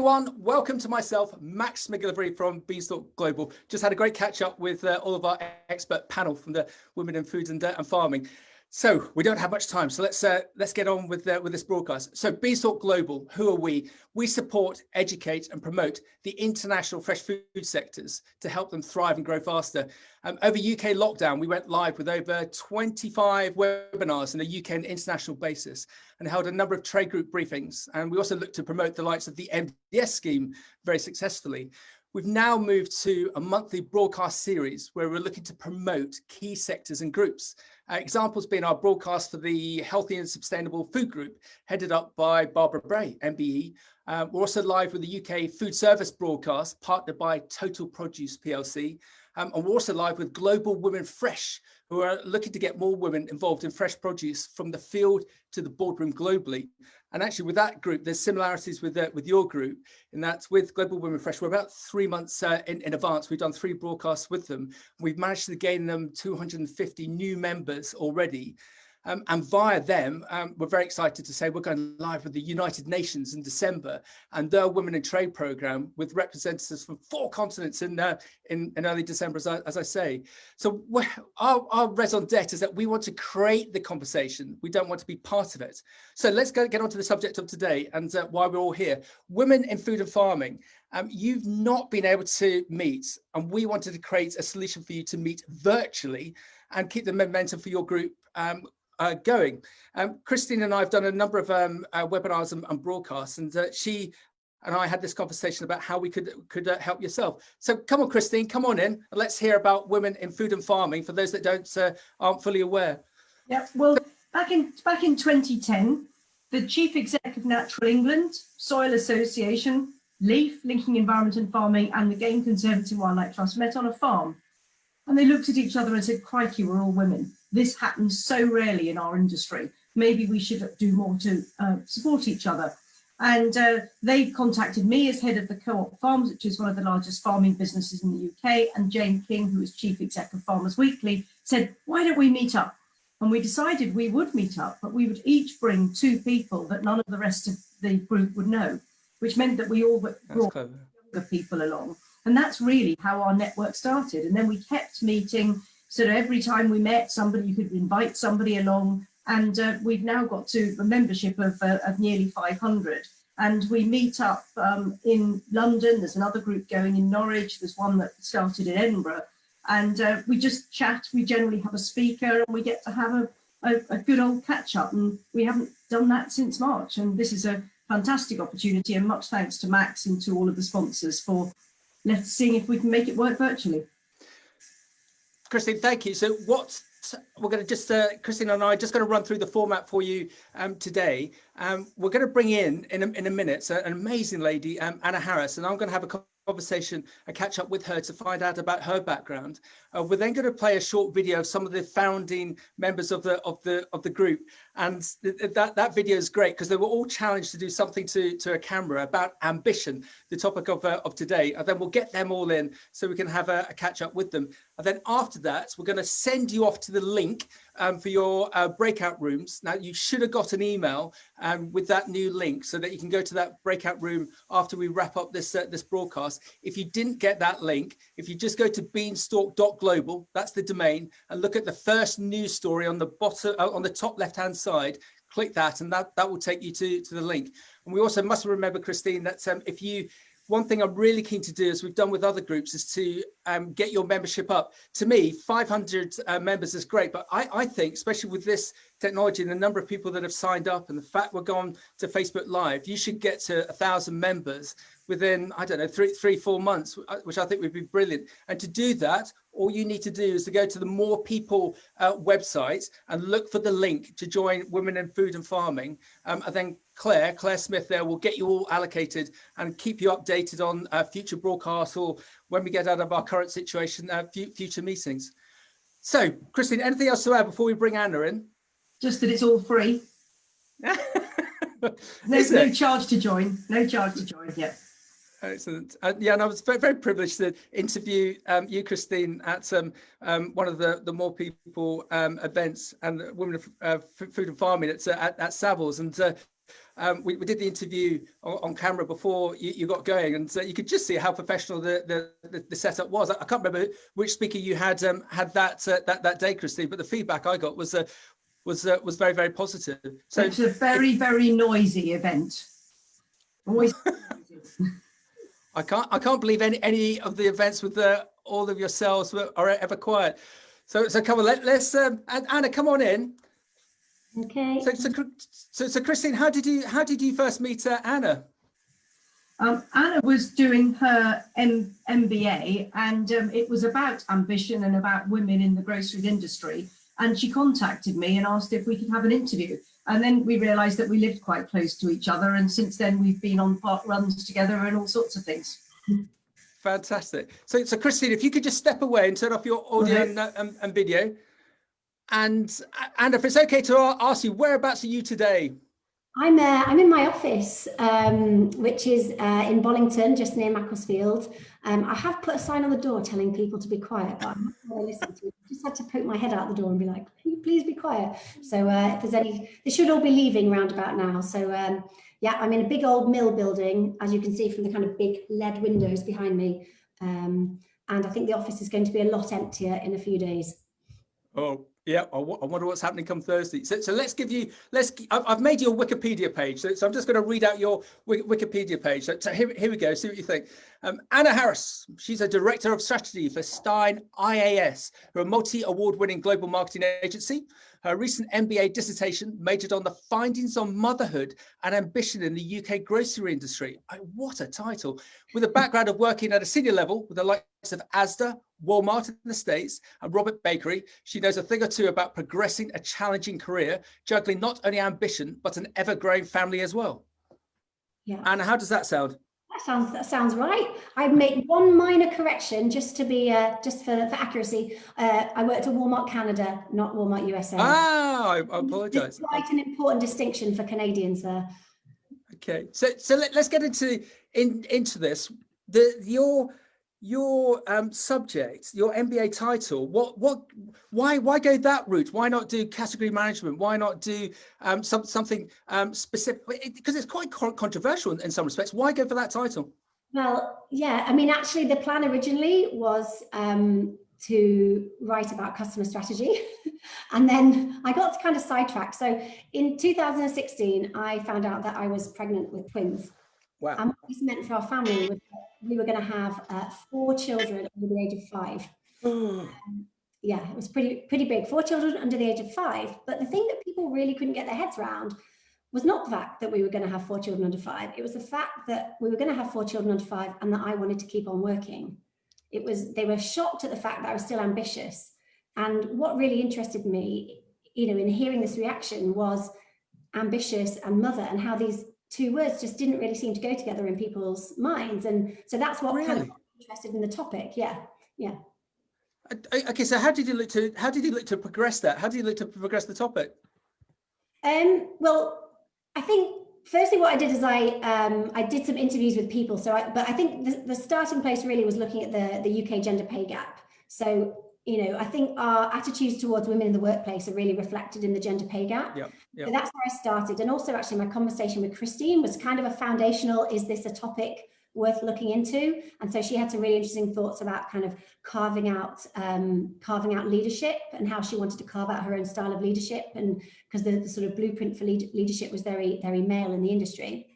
everyone, welcome to myself, Max McGillivray from Beanstalk Global. Just had a great catch up with all of our expert panel from the Women in Food and Farming. So we don't have much time, so let's get on with this broadcast. So Beanstalk Global, who are we? We support, educate and promote the international fresh food sectors to help them thrive and grow faster. Over UK lockdown, we went live with over 25 webinars on a UK and international basis and held a number of trade group briefings. And we also looked to promote the likes of the MDS scheme very successfully. We've now moved to a monthly broadcast series where we're looking to promote key sectors and groups. Examples being our broadcast for the Healthy and Sustainable Food Group, headed up by Barbara Bray, MBE. We're also live with the UK Food Service broadcast, partnered by Total Produce PLC. And we're also live with Global Women Fresh, who are looking to get more women involved in fresh produce from the field to the boardroom globally. And actually with that group, there's similarities with your group in that with Global Women Fresh, we're about 3 months in advance. We've done 3 broadcasts with them. We've managed to gain them 250 new members already. And via them, we're very excited to say we're going live with the United Nations in December and their Women in Trade program with representatives from 4 continents in early December, as I say. So our raison d'etre is that we want to create the conversation. We don't want to be part of it. So let's get on to the subject of today and why we're all here. Women in food and farming. You've not been able to meet, and we wanted to create a solution for you to meet virtually and keep the momentum for your group going. Christine and I have done a number of webinars and broadcasts, and she and I had this conversation about how we could help yourself. So come on, Christine, come on in and let's hear about women in food and farming for those that aren't fully aware. Yeah, well, back in 2010, the Chief Exec of Natural England, Soil Association, LEAF, Linking Environment and Farming, and the Game Conservancy and Wildlife Trust met on a farm. And they looked at each other and said, crikey, we're all women. This happens so rarely in our industry. Maybe we should do more to support each other. And they contacted me as head of the Co-op Farms, which is one of the largest farming businesses in the UK. And Jane King, who is Chief Exec of Farmers Weekly, said, why don't we meet up? And we decided we would meet up, but we would each bring 2 people that none of the rest of the group would know, which meant that we all brought younger people along. And that's really how our network started. And then we kept meeting. So every time we met somebody, you could invite somebody along. And we've now got to a membership of nearly 500. And we meet up in London. There's another group going in Norwich. There's one that started in Edinburgh. And we just chat. We generally have a speaker and we get to have a good old catch up. And we haven't done that since March. And this is a fantastic opportunity. And much thanks to Max and to all of the sponsors for seeing if we can make it work virtually. Christine, thank you. So what we're going to just, Christine and I are just going to run through the format for you today. We're going to bring in a minute an amazing lady, Anna Harris, and I'm going to have a conversation, a catch up with her to find out about her background. We're then going to play a short video of some of the founding members of the group, and that video is great because they were all challenged to do something to a camera about ambition, the topic of today. And then we'll get them all in so we can have a catch up with them. And then after that, we're going to send you off to the link for your breakout rooms. Now, you should have got an email with that new link so that you can go to that breakout room after we wrap up this broadcast. If you didn't get that link, if you just go to beanstalk.global, that's the domain, and look at the first news story on the bottom, on the top left-hand side, click that, and that will take you to the link. And we also must remember, Christine, that one thing I'm really keen to do, as we've done with other groups, is to get your membership up. To me, 500 members is great, but I think, especially with this technology and the number of people that have signed up and the fact we're going to Facebook Live, you should get to 1,000 members within, I don't know, 3-4 months, which I think would be brilliant. And to do that, all you need to do is to go to the More People website and look for the link to join Women in Food and Farming. And then Claire Smith there will get you all allocated and keep you updated on future broadcasts or when we get out of our current situation, future meetings. So, Christine, anything else to add before we bring Anna in? Just that it's all free. No charge to join. No charge to join, yeah. Excellent. Yeah, and I was very privileged to interview you, Christine, at one of the More People events and Women of Food and Farming at Savills. And we did the interview on camera before you got going, and you could just see how professional the setup was. I can't remember which speaker you had that day, Kirsty, but the feedback I got was very, very positive. So it's a very, very noisy event. Always. I can't believe any of the events with all of yourselves are ever quiet. So come on, let's Anna, come on in. Okay. So Christine, how did you first meet Anna? Anna was doing her MBA, and it was about ambition and about women in the groceries industry. And she contacted me and asked if we could have an interview. And then we realised that we lived quite close to each other. And since then, we've been on park runs together and all sorts of things. Fantastic. So Christine, if you could just step away and turn off your audio and video. And if it's okay to ask you, whereabouts are you today? I'm in my office, which is in Bollington, just near Macclesfield. I have put a sign on the door telling people to be quiet, but I'm not going to listen to it. I just had to poke my head out the door and be like, "Can you please be quiet?" So if there's any, they should all be leaving round about now. So yeah, I'm in a big old mill building, as you can see from the kind of big LED windows behind me. And I think the office is going to be a lot emptier in a few days. Oh, yeah, I wonder what's happening come Thursday. So I've made your Wikipedia page. So I'm just going to read out your Wikipedia page. So here we go. See what you think. Anna Harris, she's a director of strategy for Stein IAS, who are a multi-award-winning global marketing agency. Her recent MBA dissertation majored on the findings on motherhood and ambition in the UK grocery industry. What a title. With a background of working at a senior level with the likes of Asda, Walmart in the States, and Robert Bakery, she knows a thing or two about progressing a challenging career, juggling not only ambition, but an ever-growing family as well. Yeah. Anna, how does that sound? That sounds right. I'd make one minor correction just to be just for accuracy. I worked at Walmart Canada, not Walmart USA. Ah, I apologise. Quite an important distinction for Canadians there. Okay, so let's get into this. Your subject, your MBA title. Why go that route? Why not do category management? Why not do something specific? Because it's quite controversial in some respects. Why go for that title? Well, yeah, I mean, actually, the plan originally was to write about customer strategy, and then I got kind of sidetracked. So in 2016, I found out that I was pregnant with twins. Wow. And what this meant for our family was that we were going to have 4 children under the age of 5. Yeah, it was pretty big. 4 children under the age of 5. But the thing that people really couldn't get their heads around was not the fact that we were going to have 4 children under 5. It was the fact that we were going to have 4 children under 5 and that I wanted to keep on working. They were shocked at the fact that I was still ambitious. And what really interested me, in hearing this reaction was ambitious and mother, and how these 2 words just didn't really seem to go together in people's minds. And so that's what kind of got me interested in the topic. Yeah. Okay, so how did you look to progress that? How did you look to progress the topic? Well, I think firstly what I did is I did some interviews with people. But I think the starting place really was looking at the UK gender pay gap. So I think our attitudes towards women in the workplace are really reflected in the gender pay gap. Yep. So that's where I started. And also actually my conversation with Christine was kind of a foundational, is this a topic worth looking into? And so she had some really interesting thoughts about kind of carving out leadership and how she wanted to carve out her own style of leadership, and because the sort of blueprint for leadership was very, very male in the industry.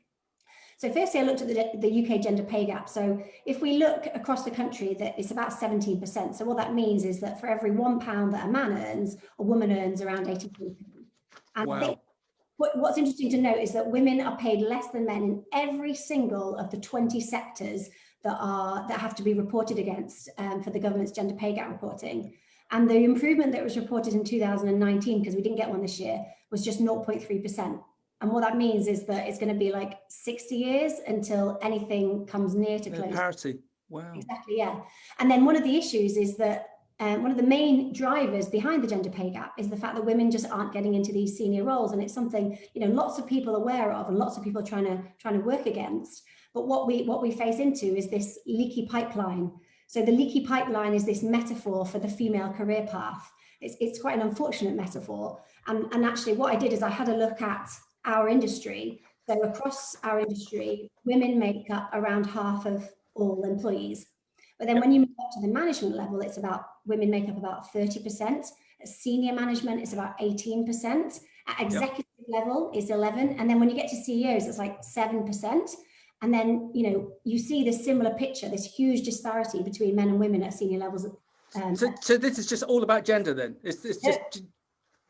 So firstly, I looked at the UK gender pay gap. So if we look across the country, that it's about 17%. So what that means is that for every £1 that a man earns, a woman earns around 83. And wow. I think what's interesting to note is that women are paid less than men in every single of the 20 sectors that have to be reported against for the government's gender pay gap reporting. And the improvement that was reported in 2019, because we didn't get one this year, was just 0.3%. And what that means is that it's going to be like 60 years until anything comes near to close. Parity. Wow. Exactly, yeah. And then one of the issues is that one of the main drivers behind the gender pay gap is the fact that women just aren't getting into these senior roles. And it's something, lots of people are aware of and lots of people are trying to work against. But what we face into is this leaky pipeline. So the leaky pipeline is this metaphor for the female career path. It's quite an unfortunate metaphor. And actually what I did is I had a look at our industry, So across our industry, women make up around half of all employees. But then when you move up to the management level, it's about, women make up about 30%. At senior management, it's about 18%. At executive level, it's 11%. And then when you get to CEOs, it's like 7%. And then, you know, you see this similar picture, this huge disparity between men and women at senior levels. So this is just all about gender then? It's just...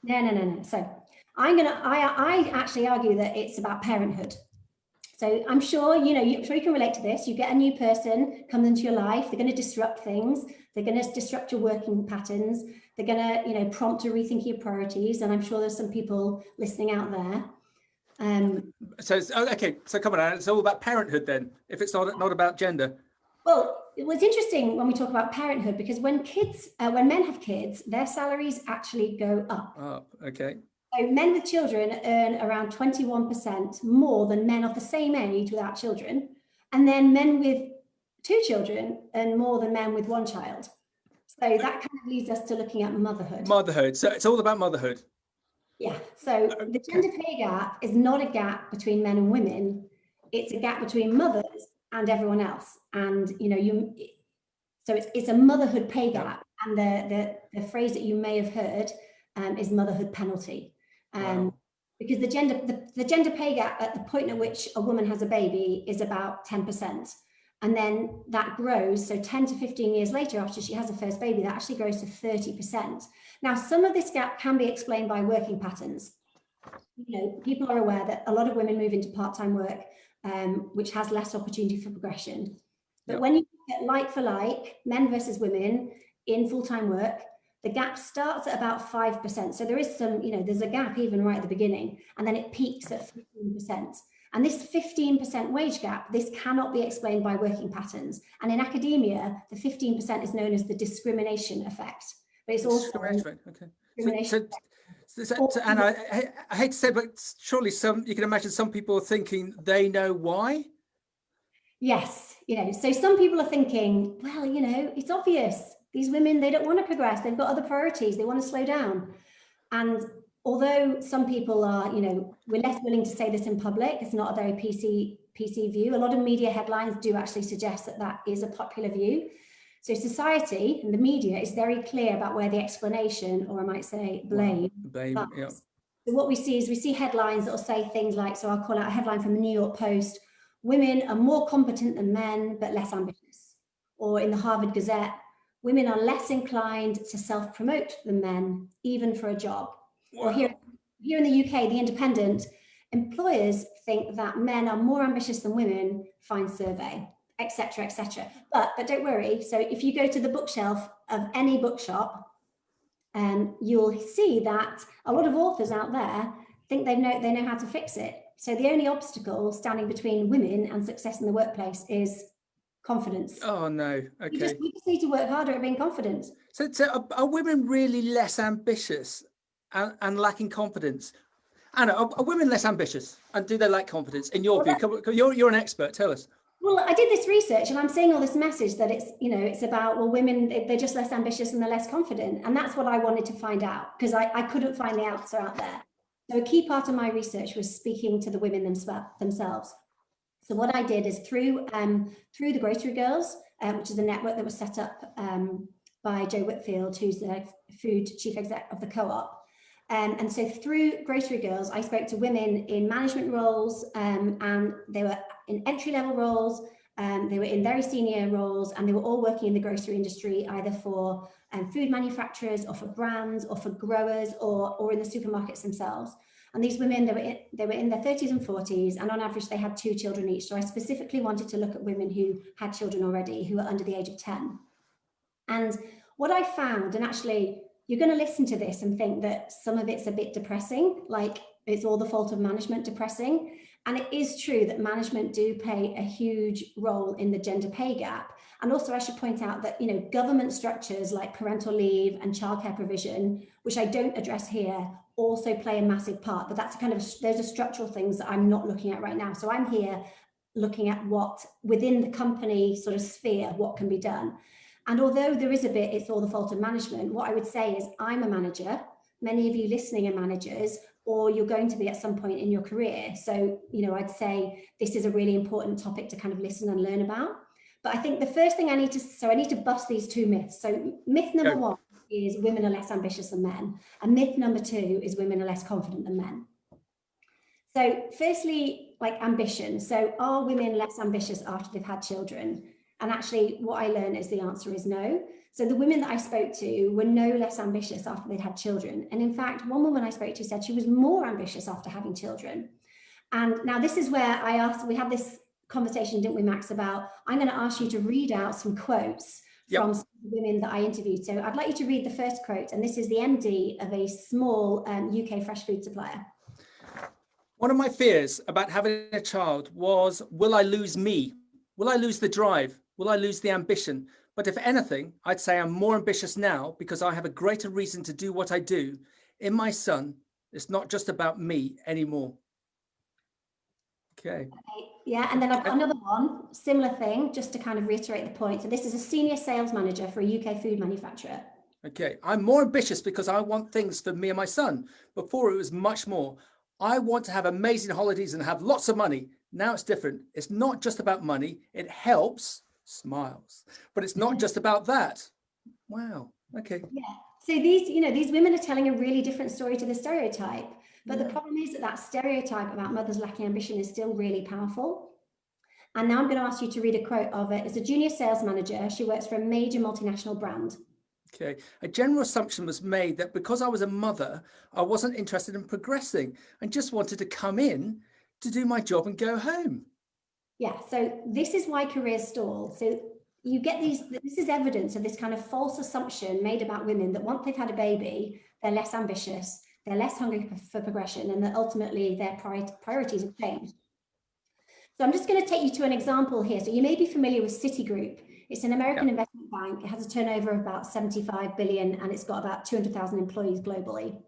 No. So I actually argue that it's about parenthood. So I'm sure, you know, I'm sure you can relate to this. You get a new person comes into your life, they're going to disrupt things. They're going to disrupt your working patterns. They're going to, you know, prompt to rethink your priorities. And I'm sure there's some people listening out there. So come on, Anna, it's all about parenthood then, if it's not about gender. Well, it was interesting when we talk about parenthood, because when men have kids, their salaries actually go up. Oh, okay. So men with children earn around 21% more than men of the same age without children. And then men with 2 children earn more than men with 1 child. So that kind of leads us to looking at motherhood. Motherhood. So it's all about motherhood. Yeah. So the gender pay gap is not a gap between men and women. It's a gap between mothers and everyone else. And, you know, so it's a motherhood pay gap. And the phrase that you may have heard is motherhood penalty. Wow. Because the gender pay gap at the point at which a woman has a baby is about 10%. And then that grows. So 10 to 15 years later, after she has her first baby, that actually grows to 30%. Now, some of this gap can be explained by working patterns. You know, people are aware that a lot of women move into part-time work, which has less opportunity for progression. But when you get like for like, men versus women in full-time work, the gap starts at about 5%. So there is some, you know, there's a gap even right at the beginning, and then it peaks at 15%. And this 15% wage gap, this cannot be explained by working patterns. And in academia, the 15% is known as the discrimination effect. But it's also discrimination. So Anna, I hate to say, but surely you can imagine some people are thinking they know why. Yes, you know, so some people are thinking, well, you know, it's obvious. These women, they don't want to progress. They've got other priorities. They want to slow down. And although some people are, you know, we're less willing to say this in public, it's not a very PC view. A lot of media headlines do actually suggest that that is a popular view. So society and the media is very clear about where the explanation, or I might say blame. So what we see is we see headlines that will say things like, so I'll call out a headline from the New York Post: women are more competent than men, but less ambitious. Or in the Harvard Gazette, women are less inclined to self-promote than men, even for a job. Wow. Or here in the UK, The Independent, employers think that men are more ambitious than women, find survey, etc., etc. But don't worry. So if you go to the bookshelf of any bookshop, you'll see that a lot of authors out there think they know how to fix it. So the only obstacle standing between women and success in the workplace is confidence. Oh no. Okay. We just need to work harder at being confident. So are women really less ambitious and lacking confidence? Anna, are women less ambitious, and do they lack confidence in your view? You're an expert. Tell us. Well, I did this research, and I'm seeing all this message that it's, you know, it's about, well, women, they're just less ambitious and they're less confident. And that's what I wanted to find out, because I couldn't find the answer out there. So a key part of my research was speaking to the women themselves. So what I did is through the Grocery Girls, which is a network that was set up by Jo Whitfield, who's the food chief exec of the co-op. And so through Grocery Girls, I spoke to women in management roles, and they were in entry-level roles, they were in very senior roles, and they were all working in the grocery industry, either for food manufacturers or for brands or for growers or in the supermarkets themselves. And these women, they were in their 30s and 40s, and on average, they had 2 children each. So I specifically wanted to look at women who had children already, who were under the age of 10. And what I found, and actually, you're going to listen to this and think that some of it's a bit depressing, like it's all the fault of management depressing. And it is true that management do play a huge role in the gender pay gap. And also I should point out that, you know, government structures like parental leave and childcare provision, which I don't address here, also play a massive part. But that's those are structural things that I'm not looking at right now. So I'm here looking at what within the company sort of sphere, what can be done. And although there is a bit, it's all the fault of management, what I would say is I'm a manager. Many of you listening are managers, or you're going to be at some point in your career. So, you know, I'd say this is a really important topic to kind of listen and learn about. But I think the first thing I need to bust these two myths. So myth number one is women are less ambitious than men. And myth number two is women are less confident than men. So firstly, like ambition. So are women less ambitious after they've had children? And actually what I learned is the answer is no. So the women that I spoke to were no less ambitious after they'd had children. And in fact, one woman I spoke to said she was more ambitious after having children. And now this is where we had this conversation, didn't we, Max, about I'm going to ask you to read out some quotes from some women that I interviewed. So I'd like you to read the first quote, and this is the MD of a small UK fresh food supplier. One of my fears about having a child was, will I lose me? Will I lose the drive? Will I lose the ambition? But if anything, I'd say I'm more ambitious now because I have a greater reason to do what I do. In my son, it's not just about me anymore. Okay. Yeah, and then I've got another one, similar thing, just to kind of reiterate the point. So this is a senior sales manager for a UK food manufacturer. Okay, I'm more ambitious because I want things for me and my son. Before it was much more. I want to have amazing holidays and have lots of money. Now it's different. It's not just about money. It helps, smiles, but it's not just about that. Wow. Okay. Yeah. So these women are telling a really different story to the stereotype. But the problem is that stereotype about mothers lacking ambition is still really powerful. And now I'm going to ask you to read a quote of it. It's a junior sales manager. She works for a major multinational brand. Okay. A general assumption was made that because I was a mother, I wasn't interested in progressing and just wanted to come in to do my job and go home. Yeah. So this is why careers stall. So you get this is evidence of this kind of false assumption made about women that once they've had a baby, they're less ambitious, they're less hungry for progression, and that ultimately their priorities have changed. So I'm just going to take you to an example here. So you may be familiar with Citigroup. It's an American investment bank. It has a turnover of about 75 billion, and it's got about 200,000 employees globally.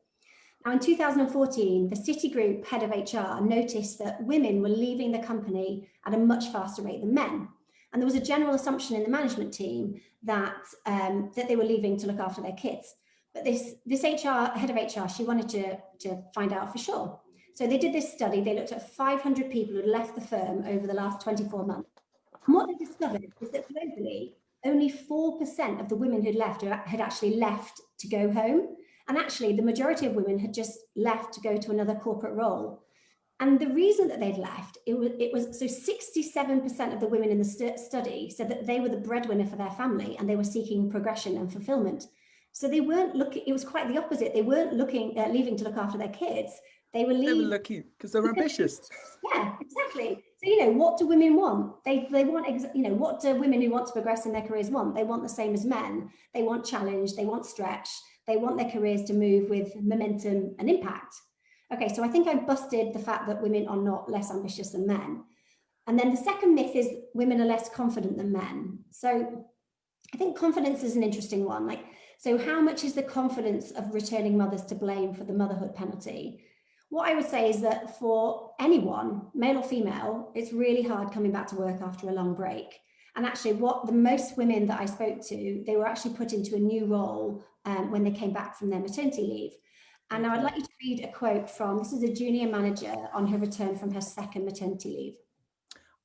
Now in 2014, the Citigroup head of HR noticed that women were leaving the company at a much faster rate than men. And there was a general assumption in the management team that, that they were leaving to look after their kids. But this head of HR, she wanted to find out for sure. So they did this study. They looked at 500 people who had left the firm over the last 24 months. And what they discovered is that globally, only 4% of the women who'd left had actually left to go home. And actually, the majority of women had just left to go to another corporate role. And the reason that they'd left, it was so 67% of the women in the study said that they were the breadwinner for their family and they were seeking progression and fulfillment. So they weren't looking, it was quite the opposite. They weren't leaving to look after their kids. They were looking because they were ambitious. Yeah, exactly. So, what do women want? They want, what do women who want to progress in their careers want? They want the same as men. They want challenge. They want stretch. They want their careers to move with momentum and impact. Okay, so I think I busted the fact that women are not less ambitious than men. And then the second myth is women are less confident than men. So I think confidence is an interesting one. So how much is the confidence of returning mothers to blame for the motherhood penalty? What I would say is that for anyone, male or female, it's really hard coming back to work after a long break. And actually the most women that I spoke to, they were actually put into a new role when they came back from their maternity leave. And now I'd like you to read a quote this is a junior manager on her return from her second maternity leave.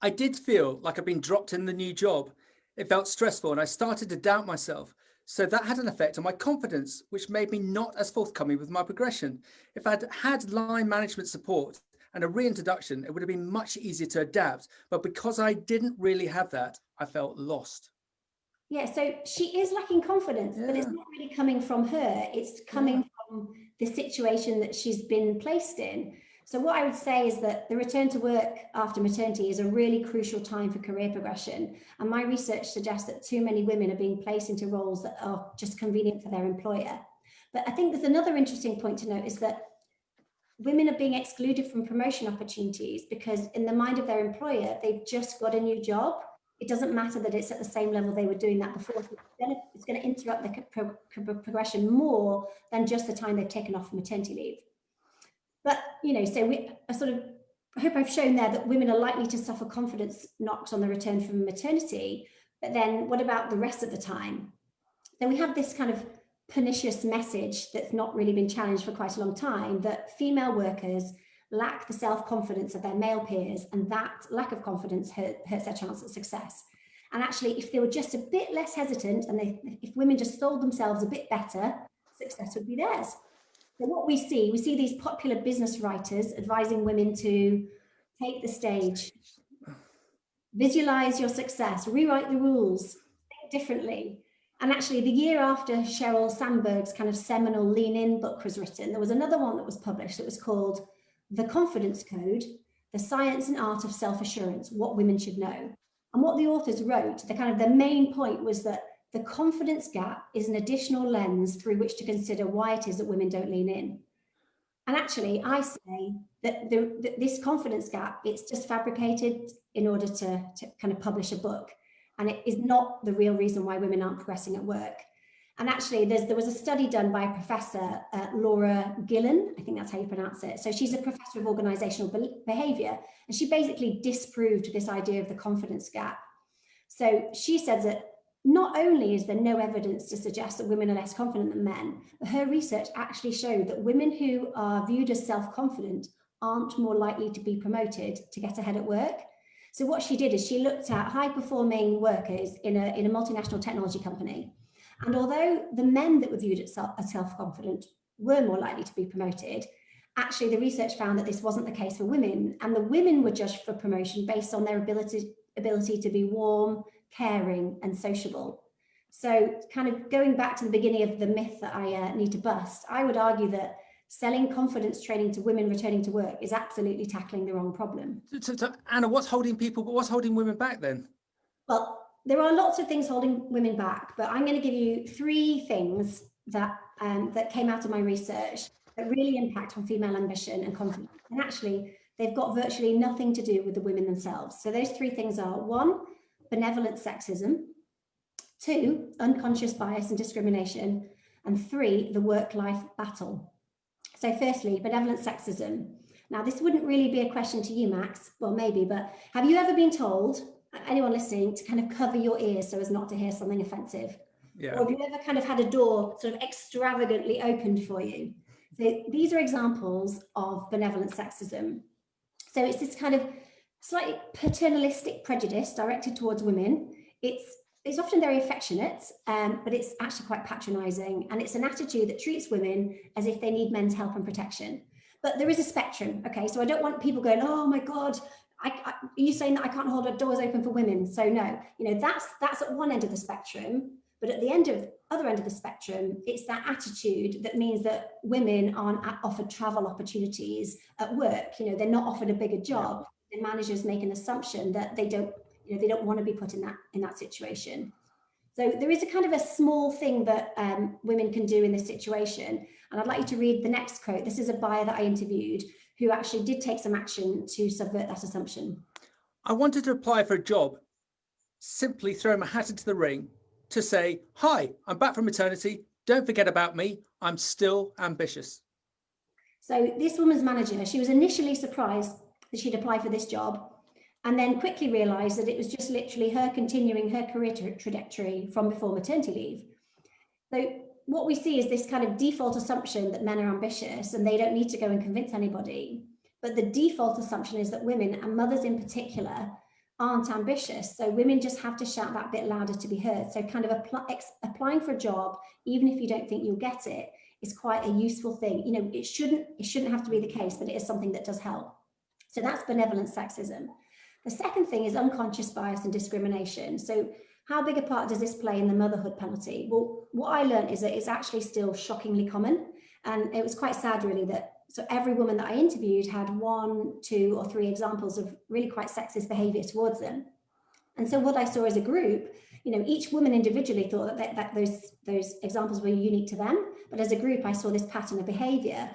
I did feel like I'd been dropped in the new job. It felt stressful and I started to doubt myself. So that had an effect on my confidence, which made me not as forthcoming with my progression. If I'd had line management support and a reintroduction, it would have been much easier to adapt. But because I didn't really have that, I felt lost. Yeah, so she is lacking confidence, but it's not really coming from her. It's coming from the situation that she's been placed in. So what I would say is that the return to work after maternity is a really crucial time for career progression. And my research suggests that too many women are being placed into roles that are just convenient for their employer. But I think there's another interesting point to note is that women are being excluded from promotion opportunities because in the mind of their employer, they've just got a new job. It doesn't matter that it's at the same level they were doing that before. It's going to interrupt the progression more than just the time they've taken off for maternity leave. But, so I hope I've shown there that women are likely to suffer confidence knocks on the return from maternity. But then what about the rest of the time? Then we have this kind of pernicious message that's not really been challenged for quite a long time, that female workers lack the self-confidence of their male peers, and that lack of confidence hurts their chance of success. And actually, if they were just a bit less hesitant, and if women just sold themselves a bit better, success would be theirs. So what we see these popular business writers advising women to take the stage, visualize your success, rewrite the rules, think differently. And actually, the year after Sheryl Sandberg's kind of seminal Lean In book was written, there was another one that was published that was called The Confidence Code, The Science and Art of Self-Assurance, What Women Should Know. And what the authors wrote, the main point was that the confidence gap is an additional lens through which to consider why it is that women don't lean in. And actually, I say that this confidence gap, it's just fabricated in order to kind of publish a book. And it is not the real reason why women aren't progressing at work. And actually, there was a study done by Professor Laura Gillen, I think that's how you pronounce it. So she's a professor of organizational behavior, and she basically disproved this idea of the confidence gap. So she says that not only is there no evidence to suggest that women are less confident than men, but her research actually showed that women who are viewed as self-confident aren't more likely to be promoted to get ahead at work. So what she did is she looked at high-performing workers in a multinational technology company. And although the men that were viewed as self-confident were more likely to be promoted, actually the research found that this wasn't the case for women, and the women were judged for promotion based on their ability to be warm, caring, and sociable. So kind of going back to the beginning of the myth that I need to bust, I would argue that selling confidence training to women returning to work is absolutely tackling the wrong problem. So Anna, what's holding women back then? Well, there are lots of things holding women back, but I'm going to give you 3 things that came out of my research that really impact on female ambition and confidence. And actually, they've got virtually nothing to do with the women themselves. So those 3 things are: 1, benevolent sexism; 2, unconscious bias and discrimination; and 3, the work-life battle. So firstly, benevolent sexism. Now, this wouldn't really be a question to you, Max, well, maybe, but have you ever been told, anyone listening, to kind of cover your ears so as not to hear something offensive? Yeah. Or have you ever kind of had a door sort of extravagantly opened for you? So these are examples of benevolent sexism. So it's this kind of slightly paternalistic prejudice directed towards women. It's often very affectionate, but it's actually quite patronizing. And it's an attitude that treats women as if they need men's help and protection. But there is a spectrum, okay? So I don't want people going, oh my God, are you saying that I can't hold doors open for women? So no, that's at one end of the spectrum. But at the other end of the spectrum, it's that attitude that means that women aren't offered travel opportunities at work. They're not offered a bigger job. The managers make an assumption that they don't want to be put in that situation. So there is a kind of a small thing that women can do in this situation. And I'd like you to read the next quote. This is a buyer that I interviewed who actually did take some action to subvert that assumption. I wanted to apply for a job, simply throw my hat into the ring to say, hi, I'm back from maternity. Don't forget about me. I'm still ambitious. So this woman's manager, she was initially surprised that she'd applied for this job, and then quickly realized that it was just literally her continuing her career trajectory from before maternity leave. So what we see is this kind of default assumption that men are ambitious and they don't need to go and convince anybody. But the default assumption is that women, and mothers in particular, aren't ambitious. So women just have to shout that bit louder to be heard. So kind of applying for a job, even if you don't think you'll get it, is quite a useful thing. It shouldn't have to be the case, but it is something that does help. So that's benevolent sexism. The second thing is unconscious bias and discrimination. So how big a part does this play in the motherhood penalty? Well, what I learned is that it's actually still shockingly common. And it was quite sad, really, that so every woman that I interviewed had 1, 2, or 3 examples of really quite sexist behavior towards them. And so what I saw as a group, each woman individually thought that those examples were unique to them. But as a group, I saw this pattern of behavior,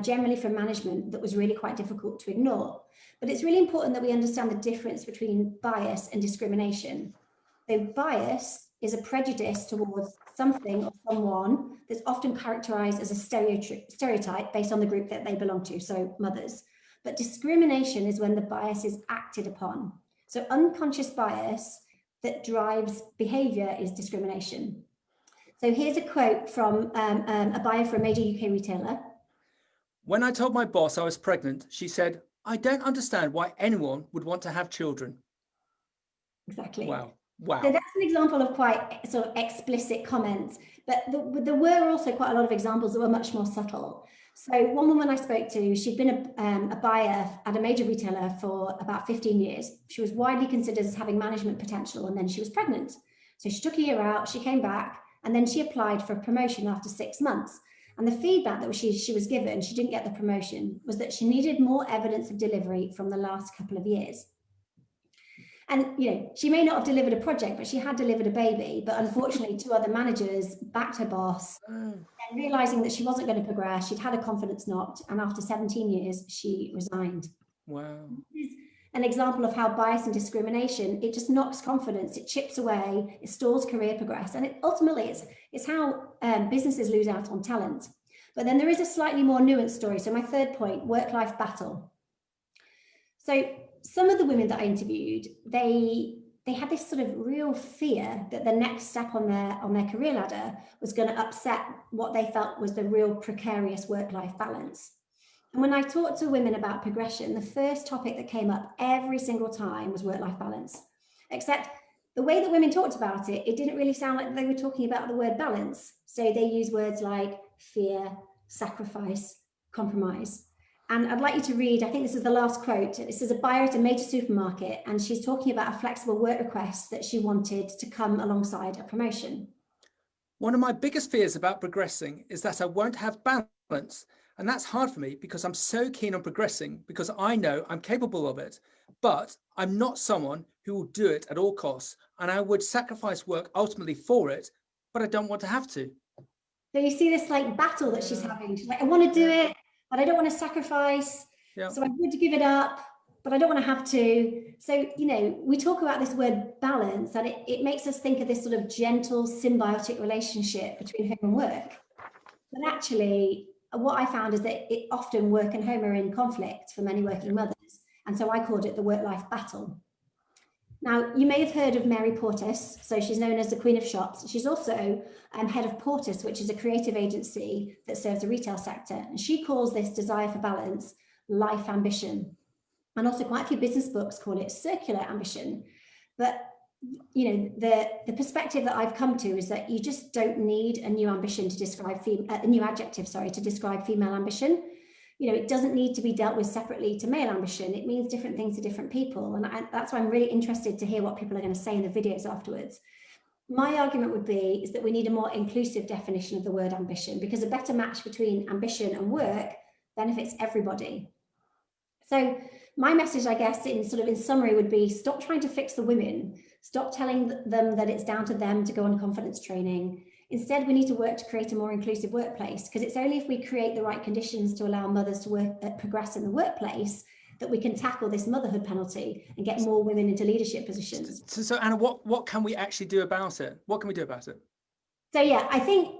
generally from management, that was really quite difficult to ignore. But it's really important that we understand the difference between bias and discrimination. So bias is a prejudice towards something or someone that's often characterized as a stereotype based on the group that they belong to, so mothers. But discrimination is when the bias is acted upon. So unconscious bias that drives behavior is discrimination. So here's a quote from a buyer for a major UK retailer. When I told my boss I was pregnant, she said, "I don't understand why anyone would want to have children." Exactly. Wow. Wow. So that's an example of quite sort of explicit comments, but there were also quite a lot of examples that were much more subtle. So one woman I spoke to, she'd been a buyer at a major retailer for about 15 years. She was widely considered as having management potential, and then she was pregnant. So she took a year out, she came back, and then she applied for a promotion after 6 months. And the feedback that she was given, she didn't get the promotion, was that she needed more evidence of delivery from the last couple of years. And, you know, she may not have delivered a project, but she had delivered a baby. But unfortunately, 2 other managers backed her boss, and realizing that she wasn't going to progress, she'd had her confidence knocked. And after 17 years, she resigned. Wow. This is an example of how bias and discrimination, it just knocks confidence, it chips away, it stalls career progress. And ultimately, it's how businesses lose out on talent. But then there is a slightly more nuanced story. So my third point, work-life battle. So some of the women that I interviewed, they had this sort of real fear that the next step on their career ladder was going to upset what they felt was the real precarious work-life balance. And when I talked to women about progression, the first topic that came up every single time was work-life balance. Except the way that women talked about it, it didn't really sound like they were talking about the word balance. So they use words like fear, sacrifice, compromise. And I'd like you to read, I think this is the last quote. This is a buyer at a major supermarket, and she's talking about a flexible work request that she wanted to come alongside a promotion. One of my biggest fears about progressing is that I won't have balance. And that's hard for me because I'm so keen on progressing because I know I'm capable of it. But I'm not someone who will do it at all costs. And I would sacrifice work ultimately for it, but I don't want to have to. So you see this like battle that she's having. She's like, I want to do it, but I don't want to sacrifice. So I'm going to give it up, but I don't want to have to. So, you know, we talk about this word balance, and it makes us think of this sort of gentle symbiotic relationship between home and work. But actually, what I found is that it often work and home are in conflict for many working mothers. And so I called it the work-life battle. Now, you may have heard of Mary Portis. So she's known as the Queen of Shops. She's also head of Portis, which is a creative agency that serves the retail sector. And she calls this desire for balance life ambition. And also quite a few business books call it circular ambition. But, you know, the perspective that I've come to is that you just don't need a new ambition to describe, a new adjective, sorry, to describe female ambition. You know, it doesn't need to be dealt with separately to male ambition. It means different things to different people. And that's why I'm really interested to hear what people are going to say in the videos afterwards. My argument would be is that we need a more inclusive definition of the word ambition, because a better match between ambition and work benefits everybody. So my message, I guess, in summary would be stop trying to fix the women. Stop telling them that it's down to them to go on confidence training. Instead, we need to work to create a more inclusive workplace, because it's only if we create the right conditions to allow mothers to progress in the workplace that we can tackle this motherhood penalty and get more women into leadership positions. So Anna, what can we actually do about it? What can we do about it? So yeah, I think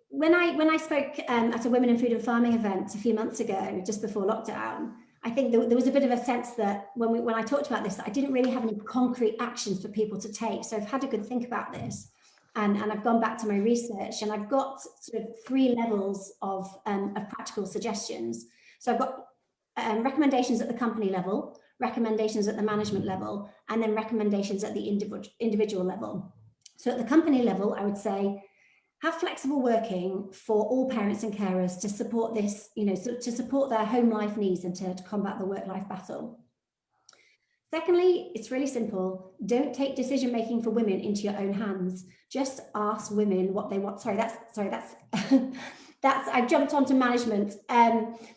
when I spoke at a Women in Food and Farming event a few months ago, just before lockdown, I think there was a bit of a sense that when I talked about this, that I didn't really have any concrete actions for people to take. So I've had a good think about this. And I've gone back to my research, and I've got sort of 3 levels of practical suggestions. So I've got recommendations at the company level, recommendations at the management level, and then recommendations at the individual level. So at the company level, I would say, have flexible working for all parents and carers to support this, you know, to support their home life needs and to combat the work-life battle. Secondly, it's really simple. Don't take decision-making for women into your own hands. Just ask women what they want. I've jumped onto management.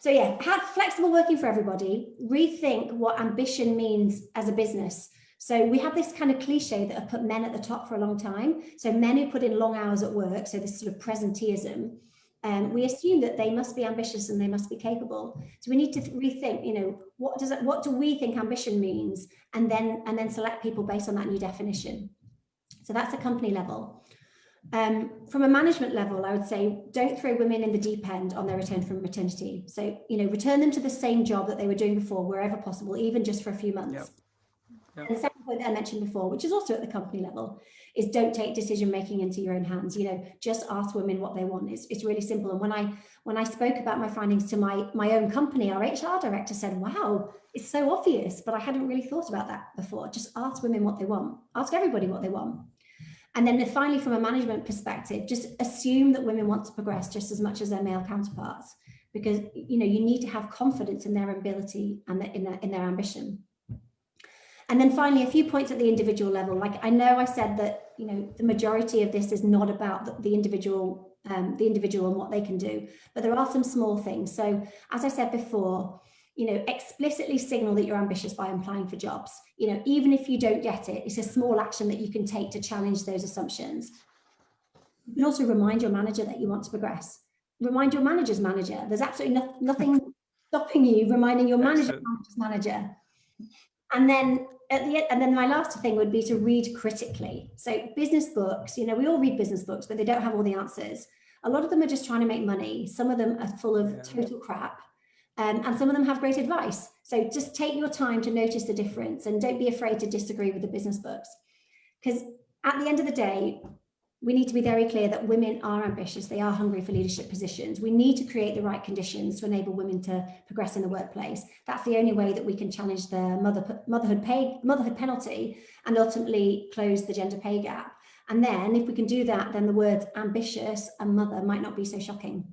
So yeah, have flexible working for everybody. Rethink what ambition means as a business. So we have this kind of cliche that have put men at the top for a long time. So men who put in long hours at work, so this sort of presenteeism, we assume that they must be ambitious and they must be capable. So we need to rethink, you know, what do we think ambition means, and then select people based on that new definition. So that's a company level. From a management level, I would say don't throw women in the deep end on their return from maternity. So, you know, return them to the same job that they were doing before wherever possible, even just for a few months. Yep. And the second point that I mentioned before, which is also at the company level, is don't take decision making into your own hands. You know, just ask women what they want. It's really simple. And when I spoke about my findings to my own company, our HR director said, wow, it's so obvious, but I hadn't really thought about that before. Just ask women what they want. Ask everybody what they want. And then finally, from a management perspective, just assume that women want to progress just as much as their male counterparts, because you know you need to have confidence in their ability and in their ambition. And then finally, a few points at the individual level. Like I know I said that you know the majority of this is not about the individual and what they can do, but there are some small things. So as I said before, you know, explicitly signal that you're ambitious by applying for jobs. You know, even if you don't get it, it's a small action that you can take to challenge those assumptions. You can also remind your manager that you want to progress. Remind your manager's manager. There's absolutely nothing stopping you reminding your manager's manager. And then my last thing would be to read critically. So business books, you know, we all read business books, but they don't have all the answers. A lot of them are just trying to make money. Some of them are full of total crap. And some of them have great advice. So just take your time to notice the difference and don't be afraid to disagree with the business books. Because at the end of the day, we need to be very clear that women are ambitious. They are hungry for leadership positions. We need to create the right conditions to enable women to progress in the workplace. That's the only way that we can challenge the motherhood penalty and ultimately close the gender pay gap. And then if we can do that, then the words ambitious and mother might not be so shocking.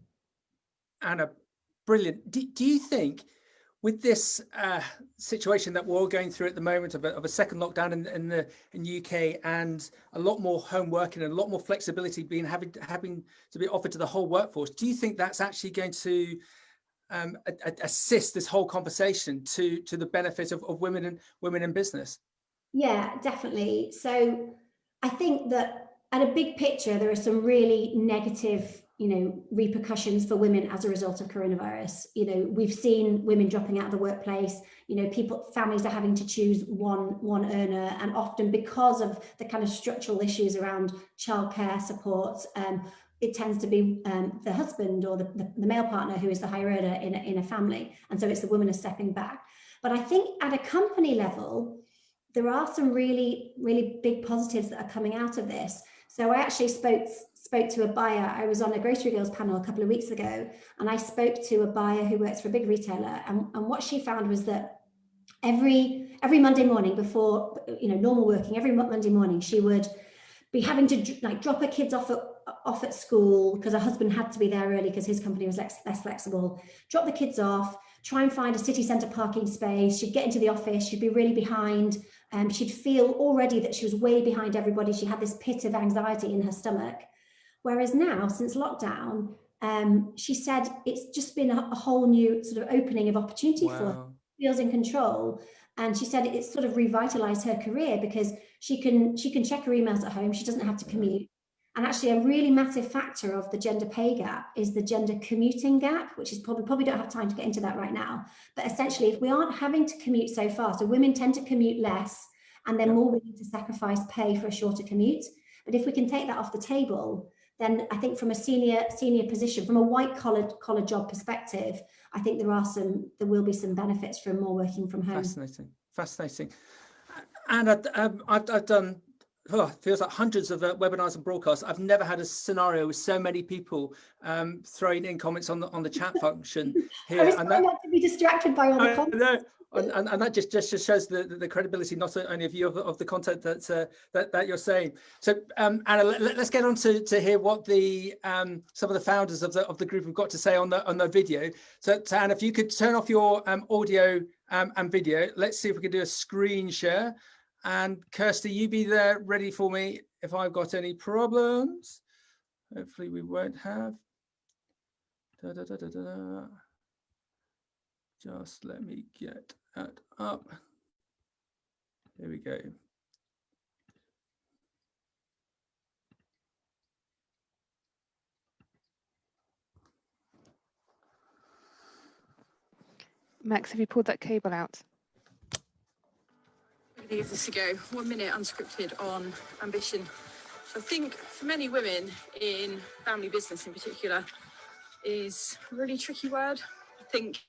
Anna, brilliant. Do you think with this situation that we're all going through at the moment of a second lockdown in the UK and a lot more home working and a lot more flexibility having to be offered to the whole workforce, do you think that's actually going to assist this whole conversation to the benefit of women in business? Yeah, definitely. So I think that at a big picture, there are some really negative repercussions for women as a result of coronavirus. We've seen women dropping out of the workplace. Families are having to choose one earner, and often because of the kind of structural issues around childcare support, it tends to be the husband or the male partner who is the higher earner in a family, and so it's the women are stepping back. But I think at a company level, there are some really, really big positives that are coming out of this. So I actually spoke to a buyer. I was on a Grocery Girls panel a couple of weeks ago, and I spoke to a buyer who works for a big retailer, and what she found was that every Monday morning before normal working, every Monday morning she would be having to drop her kids off at school because her husband had to be there early because his company was less flexible. Drop the kids off, try and find a city centre parking space. She'd get into the office, she'd be really behind. She'd feel already that she was way behind everybody. She had this pit of anxiety in her stomach. Whereas now, since lockdown, she said it's just been a whole new sort of opening of opportunity for her. She feels in control. And she said it's sort of revitalized her career because she can check her emails at home. She doesn't have to commute. And actually a really massive factor of the gender pay gap is the gender commuting gap, which is probably don't have time to get into that right now. But essentially, if we aren't having to commute so far, so women tend to commute less and they're more willing to sacrifice pay for a shorter commute. But if we can take that off the table, then I think from a senior position, from a white collar job perspective, I think there will be some benefits from more working from home. Fascinating. And I've done feels like hundreds of webinars and broadcasts. I've never had a scenario with so many people throwing in comments on the chat function here. I was trying not to be distracted by all the comments. And that just shows the credibility not only of you of the content that you're saying. So Anna, let's get on to hear what the some of the founders of the group have got to say on the video. So Anna, if you could turn off your audio and video, let's see if we can do a screen share. And Kirsty, you be there ready for me if I've got any problems. Hopefully we won't have. Just let me get that up. Here we go. Max, have you pulled that cable out? I'm going to give this a go. 1 minute unscripted on ambition. So I think for many women in family business in particular is a really tricky word. I think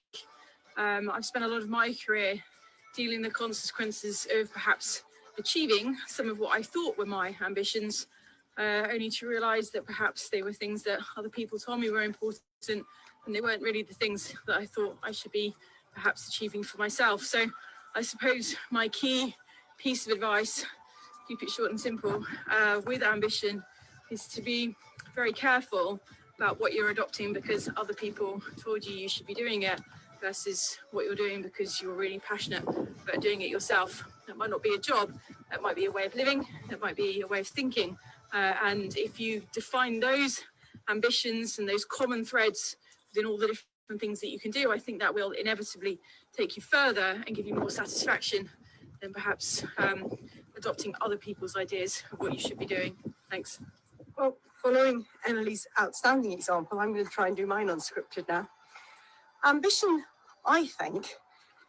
I've spent a lot of my career dealing with the consequences of perhaps achieving some of what I thought were my ambitions, only to realise that perhaps they were things that other people told me were important, and they weren't really the things that I thought I should be perhaps achieving for myself. So I suppose my key piece of advice, keep it short and simple, with ambition, is to be very careful about what you're adopting because other people told you you should be doing it, versus what you're doing because you're really passionate about doing it yourself. That might not be a job, that might be a way of living, that might be a way of thinking. And if you define those ambitions and those common threads within all the different things that you can do, I think that will inevitably take you further and give you more satisfaction than perhaps adopting other people's ideas of what you should be doing. Thanks. Well, following Emily's outstanding example, I'm going to try and do mine unscripted now. Ambition, I think,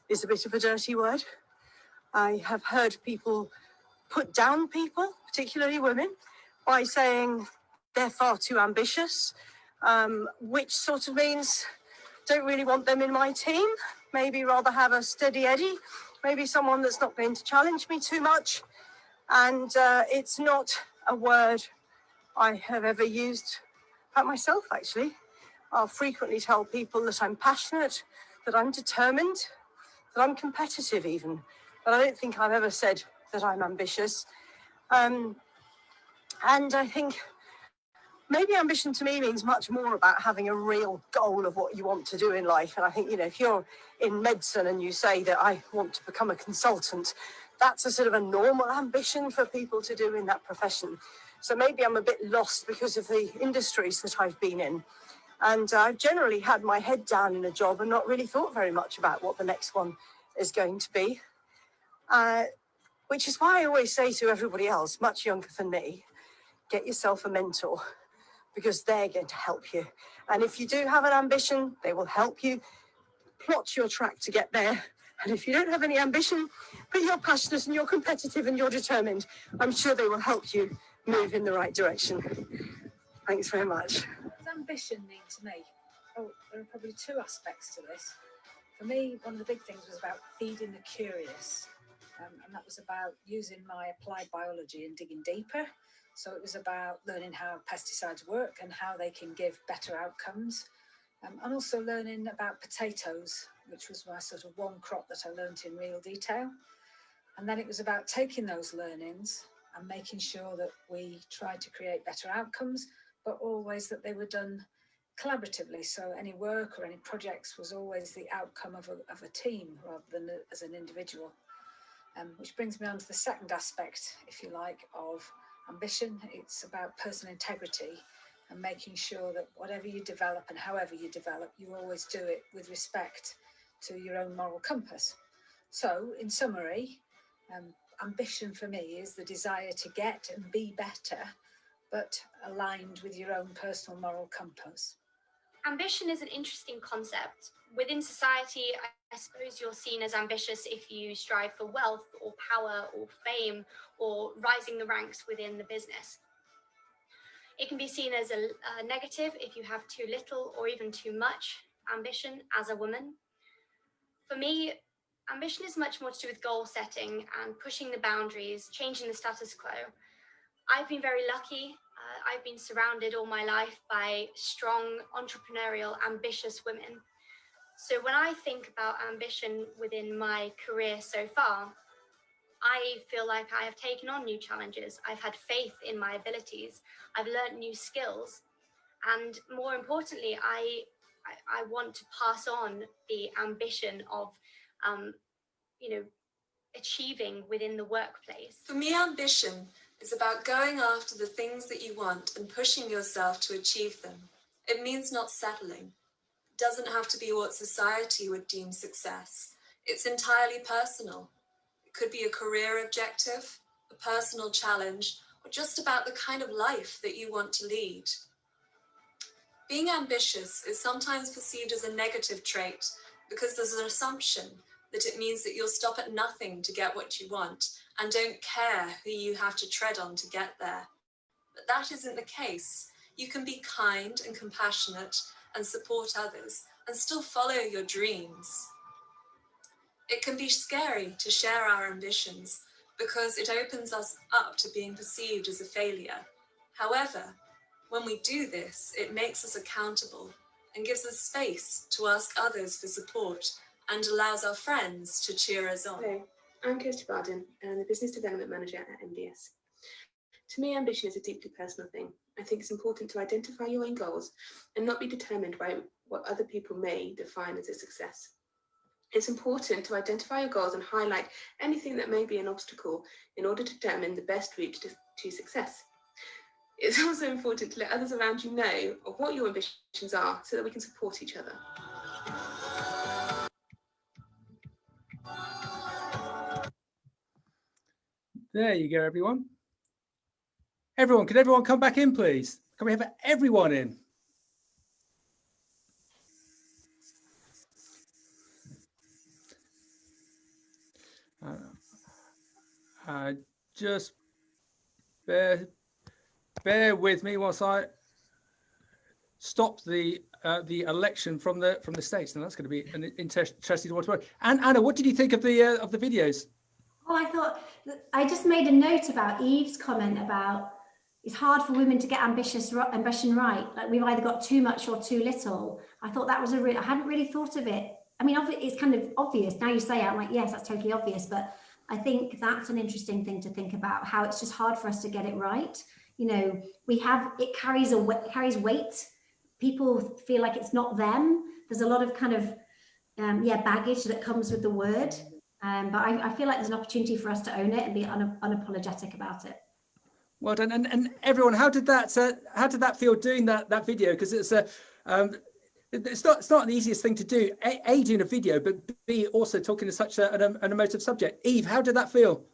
is a bit of a dirty word. I have heard people put down people, particularly women, by saying they're far too ambitious, which sort of means don't really want them in my team, maybe rather have a steady Eddie, maybe someone that's not going to challenge me too much. And it's not a word I have ever used about myself, actually. I'll frequently tell people that I'm passionate, that I'm determined, that I'm competitive even, but I don't think I've ever said that I'm ambitious. And I think maybe ambition to me means much more about having a real goal of what you want to do in life. And I think, you know, if you're in medicine and you say that I want to become a consultant, that's a sort of a normal ambition for people to do in that profession. So maybe I'm a bit lost because of the industries that I've been in. And I've generally had my head down in a job and not really thought very much about what the next one is going to be. Which is why I always say to everybody else, much younger than me, get yourself a mentor, because they're going to help you. And if you do have an ambition, they will help you plot your track to get there. And if you don't have any ambition, but you're passionate and you're competitive and you're determined, I'm sure they will help you move in the right direction. Thanks very much. What does ambition mean to me? Oh, there are probably two aspects to this. For me, one of the big things was about feeding the curious. And that was about using my applied biology and digging deeper. So it was about learning how pesticides work and how they can give better outcomes. And also learning about potatoes, which was my sort of one crop that I learned in real detail. And then it was about taking those learnings and making sure that we tried to create better outcomes, but always that they were done collaboratively. So any work or any projects was always the outcome of a team rather than as an individual. Which brings me on to the second aspect, if you like, of ambition. It's about personal integrity and making sure that whatever you develop and however you develop, you always do it with respect to your own moral compass. So, in summary, ambition for me is the desire to get and be better, but aligned with your own personal moral compass. Ambition is an interesting concept. Within society, I suppose you're seen as ambitious if you strive for wealth or power or fame or rising the ranks within the business. It can be seen as a negative if you have too little or even too much ambition as a woman. For me, ambition is much more to do with goal setting and pushing the boundaries, changing the status quo. I've been very lucky. I've been surrounded all my life by strong, entrepreneurial, ambitious women. So when I think about ambition within my career so far, I feel like I have taken on new challenges. I've had faith in my abilities. I've learned new skills. And more importantly, I want to pass on the ambition of, achieving within the workplace. For me, ambition is about going after the things that you want and pushing yourself to achieve them. It means not settling. It doesn't have to be what society would deem success. It's entirely personal. It could be a career objective, a personal challenge, or just about the kind of life that you want to lead. Being ambitious is sometimes perceived as a negative trait because there's an assumption that it means that you'll stop at nothing to get what you want and don't care who you have to tread on to get there. But that isn't the case. You can be kind and compassionate and support others and still follow your dreams. It can be scary to share our ambitions because it opens us up to being perceived as a failure. However, when we do this, it makes us accountable and gives us space to ask others for support and allows our friends to cheer us on. Hello, I'm KIRSTY BARDEN and I'm the Business Development Manager at MBS. To me, ambition is a deeply personal thing. I think it's important to identify your own goals and not be determined by what other people may define as a success. It's important to identify your goals and highlight anything that may be an obstacle in order to determine the best route to success. It's also important to let others around you know of what your ambitions are so that we can support each other. There you go, everyone. Everyone, could everyone come back in, please? Can we have everyone in? Just bear with me whilst I stop the election from the States, and that's going to be an interesting one to watch. And Anna, what did you think of the videos? Oh, I thought I just made a note about Eve's comment about it's hard for women to get ambition right. Like we've either got too much or too little. I thought that was I hadn't really thought of it. I mean, it's kind of obvious. Now you say it, I'm like, yes, that's totally obvious. But I think that's an interesting thing to think about, how it's just hard for us to get it right. You know, it carries weight. People feel like it's not them. There's a lot of kind of, baggage that comes with the word. But I feel like there's an opportunity for us to own it and be unapologetic about it. Well done, and everyone, how did that feel doing that video? Because it's not the easiest thing to do. A, doing a video, but B, also talking to such an emotive subject. Eve, how did that feel?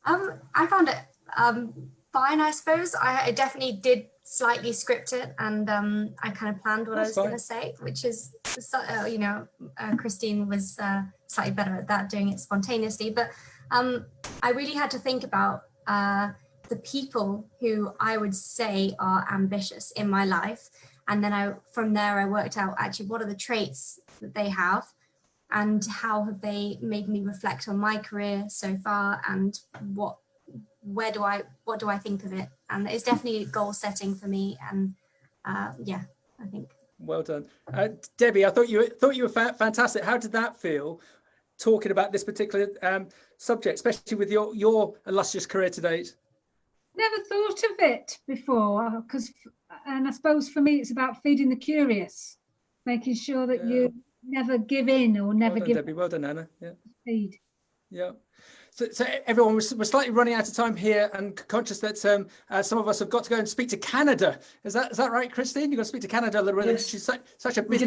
I found it fine, I suppose. I definitely did slightly script it, and I kind of planned what I was going to say, which is, Christine was slightly better at that, doing it spontaneously. But I really had to think about the people who I would say are ambitious in my life. And then from there, I worked out actually what are the traits that they have and how have they made me reflect on my career so far, and what do I think of it? And it's definitely goal setting for me. And I think. Well done. Debbie, I thought you were fantastic. How did that feel, talking about this particular subject, especially with your illustrious career to date? Never thought of it before, and I suppose for me it's about feeding the curious, making sure that you never give in or never give. Debbie, well done, Anna. Yeah. Feed. Yeah. So everyone, we're slightly running out of time here, and conscious that some of us have got to go and speak to Canada. Is that right, Christine? You've got to speak to Canada a little bit. She's such a busy.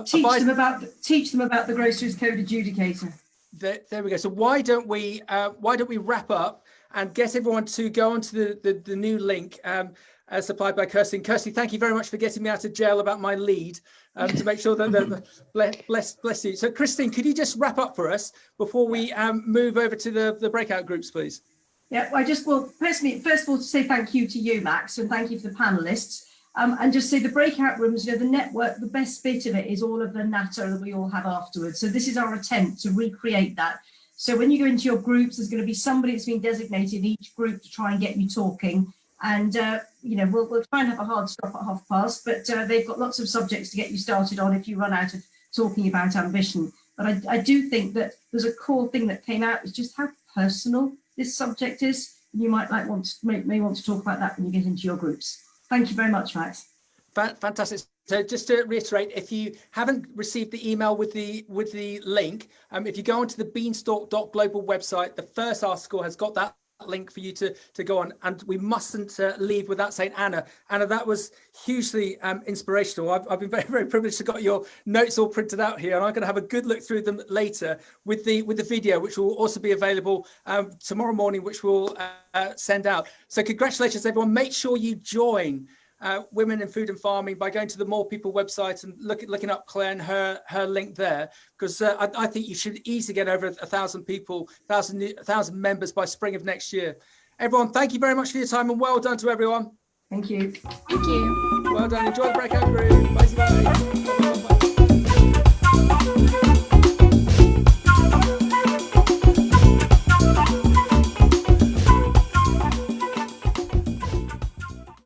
Teach them about the Groceries Code Adjudicator. There we go. So why don't we wrap up and get everyone to go onto the new link supplied by Kirsty. And Kirsty, thank you very much for getting me out of jail about my lead to make sure that bless you. So Christine, could you just wrap up for us before we move over to the breakout groups, please? Yeah, personally, first of all, to say thank you to you, Max, and thank you to the panelists. And just say the breakout rooms, the network, the best bit of it is all of the natter that we all have afterwards. So this is our attempt to recreate that. So when you go into your groups, there's going to be somebody that's been designated in each group to try and get you talking. And, we'll try and have a hard stop at past, but they've got lots of subjects to get you started on if you run out of talking about ambition. But I do think that there's a core thing that came out, is just how personal this subject is. And you might may want to talk about that when you get into your groups. Thank you very much, Max. Fantastic. So just to reiterate, if you haven't received the email with the link, if you go onto the beanstalk.global website, the first article has got that link for you to go on. And we mustn't leave without saying, Anna, that was hugely inspirational. I've been very, very privileged to got your notes all printed out here, and I'm going to have a good look through them later with the video, which will also be available tomorrow morning, which we'll send out. So congratulations, everyone. Make sure you join Women in Food and Farming by going to the More People website and looking up Claire and her link there, because I think you should easily get over 1,000 people, 1,000 members by spring of next year. Everyone, thank you very much for your time, and well done to everyone. Thank you. Thank you. Well done. Enjoy the breakout room. Bye.